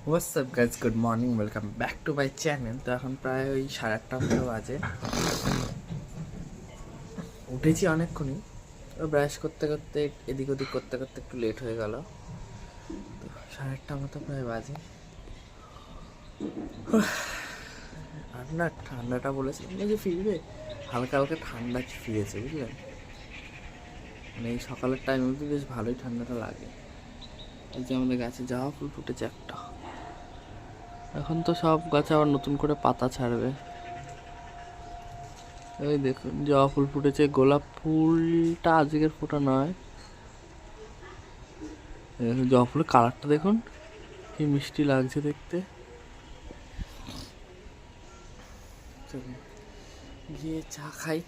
WhatsApp guys, good morning, welcome back to my channel. তো এখন প্রায় ওই 8:30 মতো বাজে। উঠেছি অনেকক্ষণই, তো ব্রাশ করতে করতে এদিক ওদিক করতে করতে একটু লেট হয়ে গেল। তো 8:30 মতো প্রায় বাজে। আর না, ঠান্ডাটা বলেছিলাম না যে ফিরবে, হালকা হালকা ঠান্ডা ফিরেছে, বুঝলেন? মানে এই সকালের টাইম অবধি বেশ ভালোই ঠান্ডাটা লাগে। এই যে আমাদের গাছে জবা ফুল ফুটেছে একটা, এখন তো সব গাছে আবার নতুন করে পাতা ছাড়বে। এই দেখুন জবা ফুল ফুটেছে, গোলাপ ফুলটা আজকের ফোটা নয়। জবা ফুলের কালারটা দেখুন কি মিষ্টি লাগছে দেখতে। চলুন গিয়ে চা খাই।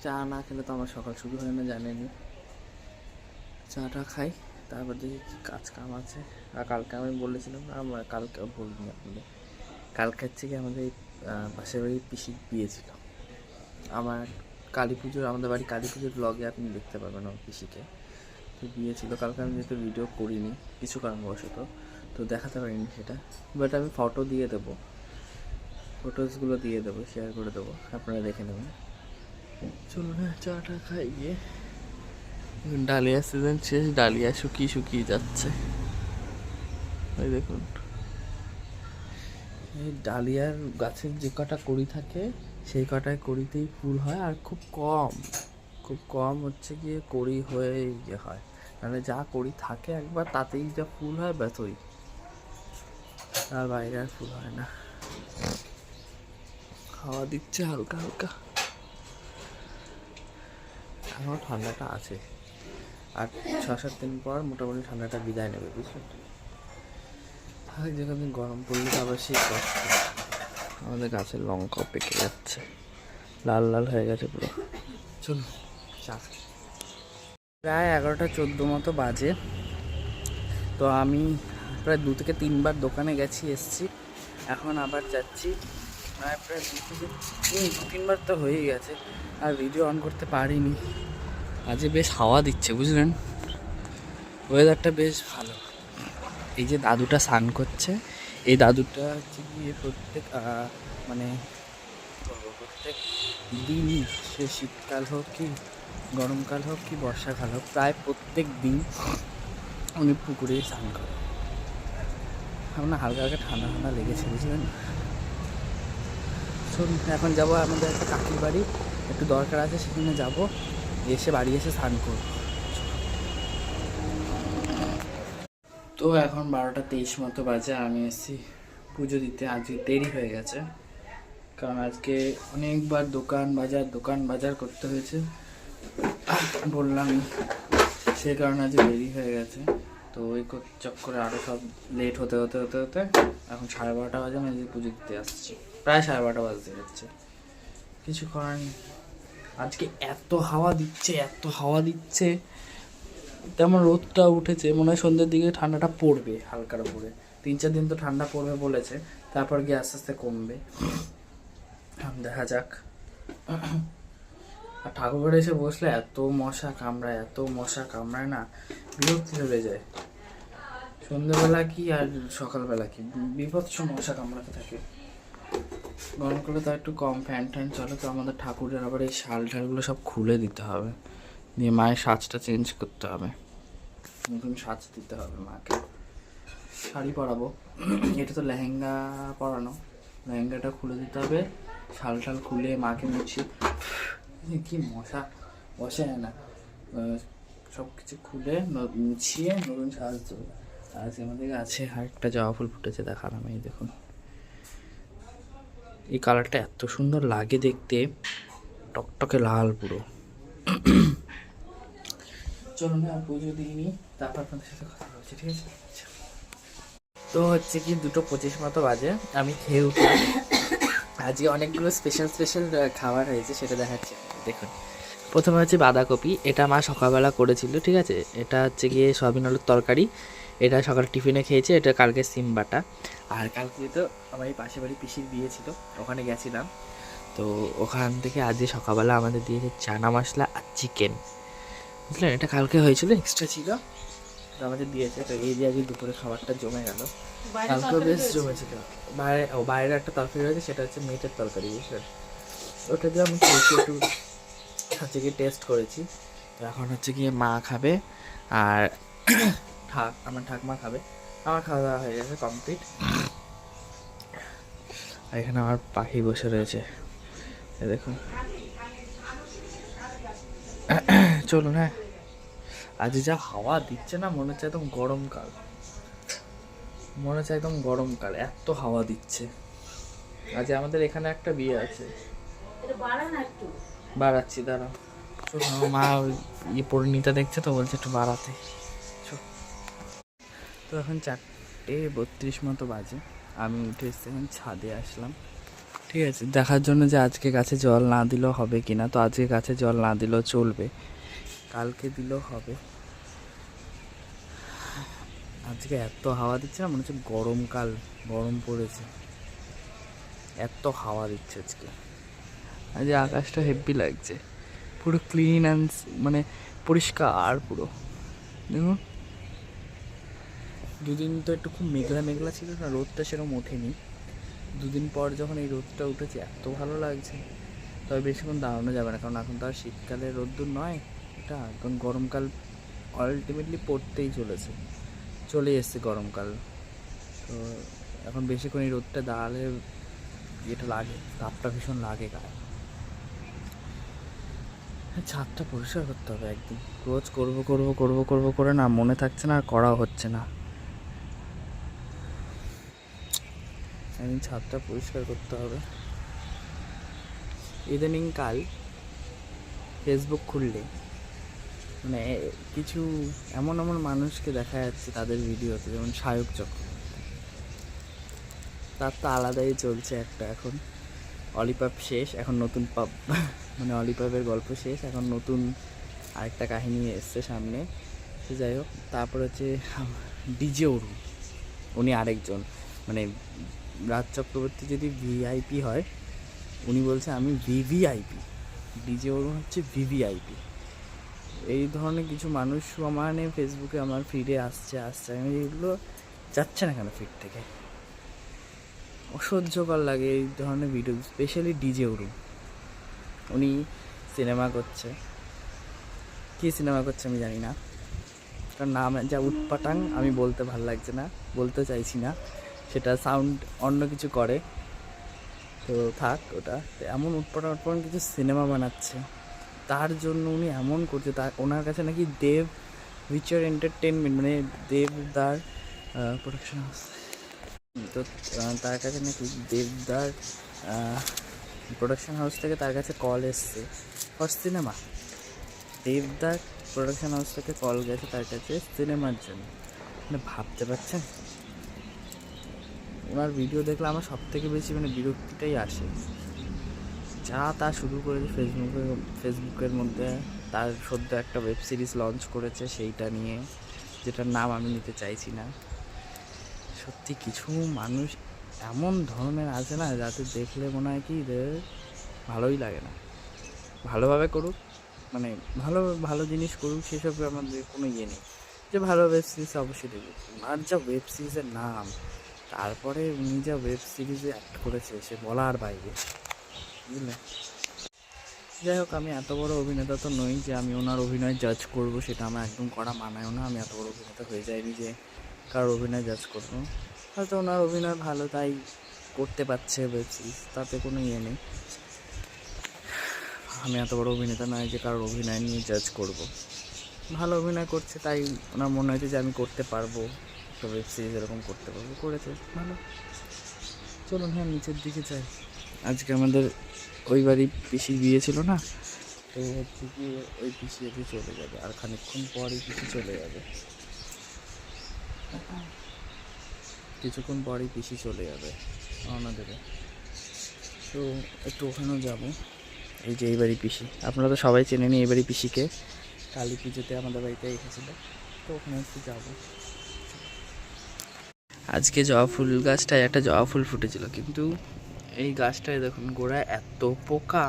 চা না খেলে তো আমার সকাল শুরু হয় না, জানেনি। চাটা খাই, তারপর দেখি কি কাজ কাম আছে। আর কালকে আমি বলেছিলাম না, আমার কালকে বলিনি আপনাদের, কালকে হচ্ছে কি আমাদের পাশের বাড়ির পিসির বিয়ে ছিল। আমার কালী পুজোর, আমাদের বাড়ি কালী পুজোর ব্লগে আপনি দেখতে পাবেন আমার পিসিকে। তো বিয়ে ছিল কালকে, আমি যেহেতু ভিডিও করিনি কিছু কারণবশত, তো দেখাতে পারিনি সেটা। বাট আমি ফটো দিয়ে দেবো, ফটোসগুলো দিয়ে দেবো, শেয়ার করে দেবো, আপনারা দেখে নেবেন। চলুন না চাটা খাই গিয়ে। ডালিয়া সিজন শেষ, ডালিয়া শুকিয়ে শুকিয়ে যাচ্ছে। ওই দেখুন, এই ডালিয়ার গাছের যে কটা কড়ি থাকে সেই কটায় কড়িতেই ফুল হয়, আর খুব কম হচ্ছে গিয়ে কড়ি হয়ে ইয়ে হয়। মানে যা কড়ি থাকে একবার তাতেই যা ফুল হয় ব্যথই, তার বাইরে আর ফুল হয় না। হাওয়া দিচ্ছে হালকা হালকা, এখনও ঠান্ডাটা আছে। আর 6-7 দিন পর মোটামুটি ঠান্ডাটা বিদায় নেবে, বুঝলেন? আর যেখানে গরম পড়লে তো আবার সেই কষ্ট। আমাদের গাছের লঙ্কাও পেকে যাচ্ছে, লাল লাল হয়ে গেছে পুরো। চলুন চা। প্রায় 11:14 মতো বাজে। তো আমি প্রায় 2 থেকে 3 বার দোকানে এসছি, এখন আবার যাচ্ছি। প্রায় 2 থেকে 3 বার তো হয়েই গেছে, আর ভিডিও অন করতে পারিনি। আজকে বেশ হাওয়া দিচ্ছে, বুঝলেন? ওয়েদারটা বেশ ভালো। এই যে দাদুটা স্নান করছে, এই দাদুটা হচ্ছে গিয়ে মানে প্রত্যেক দিনই, সে শীতকাল হোক কি গরমকাল হোক কি বর্ষাকাল হোক, প্রায় প্রত্যেক দিন উনি পুকুরে স্নান করে। আমার হালকা হালকা ঠান্ডা ঠান্ডা লেগেছে, বুঝলেন? চলুন এখন যাবো আমাদের একটা কাকির বাড়ি, একটু দরকার আছে, সেখানে যাব, এসে বাড়ি এসে স্নান করব। তো এখন 12:23 মতো বাজে, আমি এসেছি পুজো দিতে। আজকে দেরি হয়ে গেছে, কারণ আজকে অনেকবার দোকান বাজার করতে হয়েছে, বললামই, সেই কারণে আজকে দেরি হয়ে গেছে। তো ওই চক্করে আরও সব লেট হতে হতে হতে হতে এখন 12:30 বাজে, আমি আজকে পুজো দিতে আসছি। প্রায় 12:30 বাজতে যাচ্ছে, কিছু করার নেই। আজকে এত হাওয়া দিচ্ছে, তেমন রোদটা উঠেছে, মনে হয় সন্ধ্যের দিকে ঠান্ডাটা পড়বে হালকার উপরে। 3-4 দিন তো ঠান্ডা পড়বে বলেছে, তারপর গিয়ে আস্তে আস্তে কমবে, দেখা যাক। আর ঠাকুরঘরে এসে বসলে এত মশা কামড়ায় না, বিরক্তি চলে যায়। সন্ধ্যেবেলা কি আর সকালবেলা কি বিভৎস মশা কামড়াতে থাকে। গরমকালে তো একটু কম ফ্যান চলে। তো আমাদের ঠাকুরের আবার এই শালগুলো সব খুলে দিতে হবে, দিয়ে মায়ের সাজটা চেঞ্জ করতে হবে, নতুন সাজ দিতে হবে মাকে। শাড়ি পরাবো, এটা তো লেহেঙ্গা পরানো, লেহেঙ্গাটা খুলে দিতে হবে, শাল খুলে মাকে মুছিয়ে, কি মশা বসে না, সব কিছু খুলে মুছিয়ে নতুন সাজ দেবো। আজ আমাদের গাছে আরেকটা জবা ফুল ফুটেছে, দেখালাম, এই দেখুন। এই কালারটা এত সুন্দর লাগে দেখতে, টকটকে লাল পুরো। চলুন না পুজো দিইনি, তারপর আপনাদের সাথে কথা বলছি, ঠিক আছে? তো হচ্ছে কি 2:25 মতো বাজে, আমি খেয়ে উঠলাম। আজকে অনেকগুলো স্পেশাল খাবার হয়েছে, সেটা দেখাচ্ছি, দেখুন। প্রথমে হচ্ছে বাঁধাকপি, এটা মা সকালবেলা করেছিল, ঠিক আছে? এটা হচ্ছে গিয়ে সয়াবিন আলুর তরকারি, এটা সকালে টিফিনে খেয়েছে। এটা কালকে সিম বাটা। আর কালকে তো আমার এই পাশে বাড়ি পিসির বিয়ে ছিল, ওখানে গেছিলাম। তো ওখান থেকে আজকে সকালবেলা আমাদের দিয়েছে চানা মশলা আর চিকেন, বুঝলেন? এটা কালকে হয়েছিল, এক্সট্রা ছিল। তো আমাদের দিয়েছে। তো এই যে আজকে দুপুরে খাবারটা জমে গেল, কালকেও বেশ জমেছিল। বাইরে একটা তরকারি রয়েছে, সেটা হচ্ছে মেটের তরকারি, বুঝলেন। ওটা দিয়ে আমি খেয়েছি, একটু হচ্ছে গিয়ে টেস্ট করেছি। তো এখন হচ্ছে গিয়ে মা খাবে আর আমার ঠাকমা খাবে। আমার খাওয়া দাওয়া হয়ে গেছে কমপ্লিট। আর এখানে আমার পাখি বসে রয়েছে, দেখুন। চলুন, হ্যাঁ। আজ যা হাওয়া দিচ্ছে না, মনে হচ্ছে একদম গরমকাল, এত হাওয়া দিচ্ছে। আজ আমাদের এখানে একটা বিয়ে আছে, বাড়াচ্ছি, দাঁড়াও। আমার মা পরিণীতা দেখছে তো, বলছে একটু বাড়াতে। তো এখন 4:32 মতো বাজে, আমি উঠে এসে এখন ছাদে আসলাম, ঠিক আছে, দেখার জন্য যে আজকে গাছে জল না দিলেও হবে কিনা। তো আজকে গাছে জল না দিলেও চলবে, কালকে দিলেও হবে। আজকে এত হাওয়া দিচ্ছে না, মনে হচ্ছে গরমকাল, গরম পড়েছে, এত হাওয়া দিচ্ছে আজকে। আজ আকাশটা হেভি লাগছে, পুরো ক্লিন অ্যান্ড মানে পরিষ্কার পুরো, দেখুন। দুদিন তো একটু খুব মেঘলা মেঘলা ছিল না, রোদটা সেরকম ওঠেনি। দুদিন পর যখন এই রোদটা উঠেছে, এত ভালো লাগছে। তবে বেশিক্ষণ দাঁড়ানো যাবে না, কারণ এখন তো আর শীতকালে রোদ্দুর নয় এটা, এখন গরমকাল আলটিমেটলি পড়তেই চলে এসছে গরমকাল। তো এখন বেশিক্ষণ এই রোদটা দাঁড়ালে যেটা লাগে, তাপটা ভীষণ লাগে গায়ে। ছাদটা পরিষ্কার করতে হবে একদিন, রোজ করবো করে না মনে থাকছে না, আর করাও হচ্ছে না। একদিন ছাদটা পরিষ্কার করতে হবে। ইদানিং কাল ফেসবুক খুললে মানে কিছু এমন মানুষকে দেখা যাচ্ছে তাদের ভিডিওতে, যেমন সায়ক চক্রবর্তী, তার তো আলাদাই চলছে একটা। এখন অলিপাপ শেষ, এখন নতুন পাপ, মানে অলিপাপের গল্প শেষ, এখন নতুন আরেকটা কাহিনী এসছে সামনে। সে যাই হোক, তারপর হচ্ছে ডিজে অরুণ, উনি আরেকজন, মানে রাজ চক্রবর্তী যদি ভিআইপি হয়, উনি বলছে আমি ভিভিআইপি, ডিজে অরুণ হচ্ছে ভিভিআইপি। এই ধরনের কিছু মানুষ সমানে ফেসবুকে আমার ফিডে আসছে, আমি এগুলো যাচ্ছে না কেন ফিড থেকে, অসহ্যকর লাগে এই ধরনের ভিডিও। স্পেশালি ডিজে অরুণ, উনি সিনেমা করছে, কী সিনেমা করছে আমি জানি না, তার নাম যা উৎপাটাং, আমি বলতে ভালো লাগছে না, বলতে চাইছি না, সেটা সাউন্ড অন্য কিছু করে, তো থাক ওটা। এমন উৎপাটন কিছু সিনেমা বানাচ্ছে, তার জন্য উনি এমন করছে। ওনার কাছে নাকি দেব উইচার এন্টারটেনমেন্ট, মানে দেবদার প্রোডাকশন হাউস, তো তার কাছে নাকি দেবদার প্রোডাকশন হাউস থেকে তার কাছে কল এসছে ফর সিনেমা। দেবদার প্রোডাকশন হাউস থেকে কল গেছে তার কাছে সিনেমার জন্য, মানে ভাবতে পারছেন। ওনার ভিডিও দেখলে আমার সব থেকে বেশি মানে বিরক্তিটাই আসে। যা তা শুরু করেছে ফেসবুকের মধ্যে। তার সদ্য একটা ওয়েব সিরিজ লঞ্চ করেছে, সেইটা নিয়ে, যেটার নাম আমি নিতে চাইছি না। সত্যি কিছু মানুষ এমন ধরনের আছে না, যাতে দেখলে মনে হয় কি ভালোই লাগে না। ভালোভাবে করুক, মানে ভালো জিনিস করুক, সেসবে আমাদের কোনো ইয়ে নেই। যে ভালো ওয়েব সিরিজ অবশ্যই দেখুক, আর যা ওয়েব সিরিজের নাম, তারপরে উনি যা ওয়েব সিরিজে অ্যাক্ট করেছে, সে বলার বাইরে, বুঝলে। যাই হোক, আমি এত বড় অভিনেতা তো নই যে আমি ওনার অভিনয় জাজ করব, সেটা আমার একদম করা মানায়ও না। আমি এত বড় অভিনেতা হয়ে যাইনি যে কারোর অভিনয় জাজ করবো। হয়তো ওনার অভিনয় ভালো, তাই করতে পারছে ওয়েব সিরিজ, তাতে কোনো ইয়ে নেই। আমি এত বড় অভিনেতা নয় যে কারোর অভিনয় নিয়ে জাজ করব। ভালো অভিনয় করছে, তাই ওনার মনে হয়েছে যে আমি করতে পারবো, তো ওয়েব সিরিজ এরকম করতে পারবো, করেছে ভালো। চলুন, হ্যাঁ, নিচের দিকে যাই। আজকে আমাদের ওই বাড়ি পিসির বিয়ে ছিল না, তো হচ্ছে কি ওই পিসি এসে চলে যাবে, আর খানিকক্ষণ পরই পিসি চলে যাবে, কিছুক্ষণ পরই পিসি চলে যাবে রওনা দেবে। তো একটু ওখানেও যাবো। এই যে এই বাড়ি পিসি, আপনারা তো সবাই চেনে নি এই বাড়ি পিসিকে, কালী পুজোতে আমাদের বাড়িতে এসেছিল, তো ওখানে একটু যাবো। আজকে জবা ফুল গাছটায় একটা জবা ফুল ফুটেছিল, কিন্তু এই গাছটায় দেখুন গোড়ায় এত পোকা।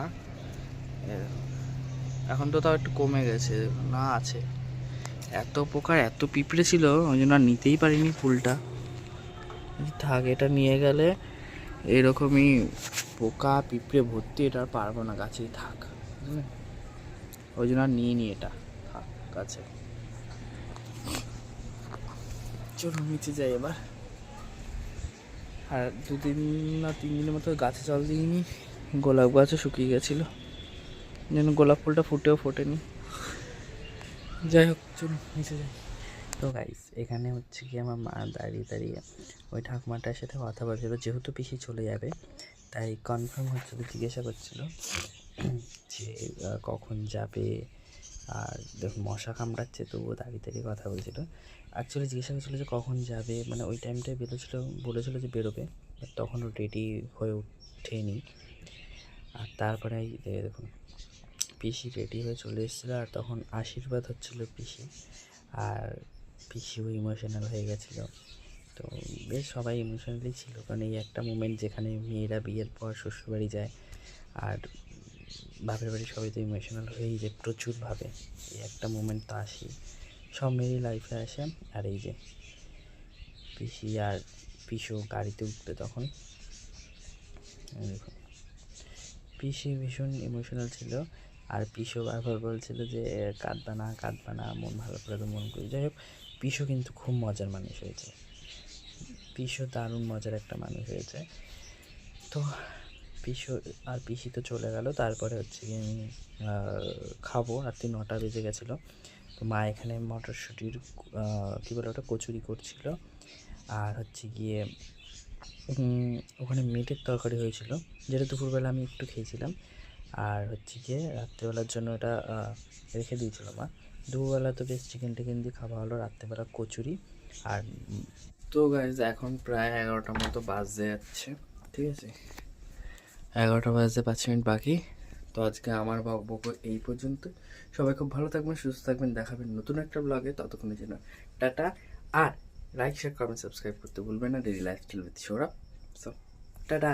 এখন তো তাও একটু কমে গেছে, না আছে, এত পোকার এত পিঁপড়ে ছিল, ওই জন্য আর নিতেই পারিনি ফুলটা। থাক, এটা নিয়ে গেলে এরকমই পোকা পিঁপড়ে ভর্তি, এটা আর পারবো না, গাছেই থাক, বুঝলেন? ওই জন্য আর নিয়ে নি, এটা থাক গাছে। চলো নিচে যাই এবার। আর 2 দিন না 3 দিনের মতো গাছে জল দিইনি, গোলাপ গাছও শুকিয়ে গেছিলো, যেন গোলাপ ফুলটা ফুটেও ফোটেনি। যাই হোক, চলুন নিচে যাই। তো গাইস, এখানে হচ্ছে কি আমার মা দাঁড়িয়ে দাঁড়িয়ে ওই ঠাকুমাটার সাথে কথা বলছিল, যেহেতু পিসি চলে যাবে তাই কনফার্ম হচ্ছিল, জিজ্ঞাসা করছিল যে কখন যাবে। আর দেখুন মশা কামড়াচ্ছে, তবুও দাঁড়িয়ে দাঁড়িয়ে কথা বলছিল। অ্যাকচুয়ালি জিজ্ঞাসা করছিল যে কখন যাবে, মানে ওই টাইমটায় বলেছিল যে বেরোবে, বাট তখনও রেডি হয়ে ওঠেনি। আর তারপরে দেখুন পিসি রেডি হয়ে চলে এসেছিলো, আর তখন আশীর্বাদ হচ্ছিল পিসি, আর পিসিও ইমোশনাল হয়ে গেছিলো। তো বেশ সবাই ইমোশনালি ছিল, কারণ এই একটা মোমেন্ট যেখানে মেয়েরা বিয়ের পর শ্বশুরবাড়ি যায়, আর বাপের বাড়ি সবাই তো ইমোশনাল হয়েই যায় প্রচুরভাবে। এই একটা মোমেন্ট তো আসি, সব মেয়েরই লাইফে আসে। আর এই যে পিসি আর পিসু গাড়িতে উঠবে তখন, দেখুন পিসি ভীষণ ইমোশনাল ছিল, আর পিসু বারবার বলছিল যে কাঁদবা না, মন ভালো করে তো মন করি। যাই হোক, পিসু কিন্তু খুব মজার মানুষ হয়েছে, পিসু দারুণ মজার একটা মানুষ হয়েছে। তো পিসু আর পিসি তো চলে গেল, তারপরে হচ্ছে গিয়ে আমি খাবো, রাত্রি 9টা বেজে গেছিলো। তো মা এখানে মটরশুঁটির কী বলে ওটা, কচুরি করছিল, আর হচ্ছে গিয়ে ওখানে মিটের তরকারি হয়েছিল, যেটা দুপুরবেলা আমি একটু খেয়েছিলাম। আর হচ্ছে গিয়ে রাত্রেবেলার জন্য এটা রেখে দিয়েছিল মা। দুপুরবেলা তো বেশ চিকেন টিকেন দিয়ে খাওয়া হলো, রাত্রেবেলা কচুরি। আর তো গাইজ এখন প্রায় 11টার মতো বাজতে যাচ্ছে, ঠিক আছে, 11টা বাজতে 5 মিনিট বাকি। তো আজকে আমার বকবক এই পর্যন্ত। সবাই খুব ভালো থাকবেন, সুস্থ থাকবেন, দেখাবেন নতুন একটা ব্লগে। ততক্ষণের জন্য টাটা। আর লাইক শেয়ার কমেন্ট সাবস্ক্রাইব করতে ভুলবেন না, daily lifestyle with Sourav. So tata.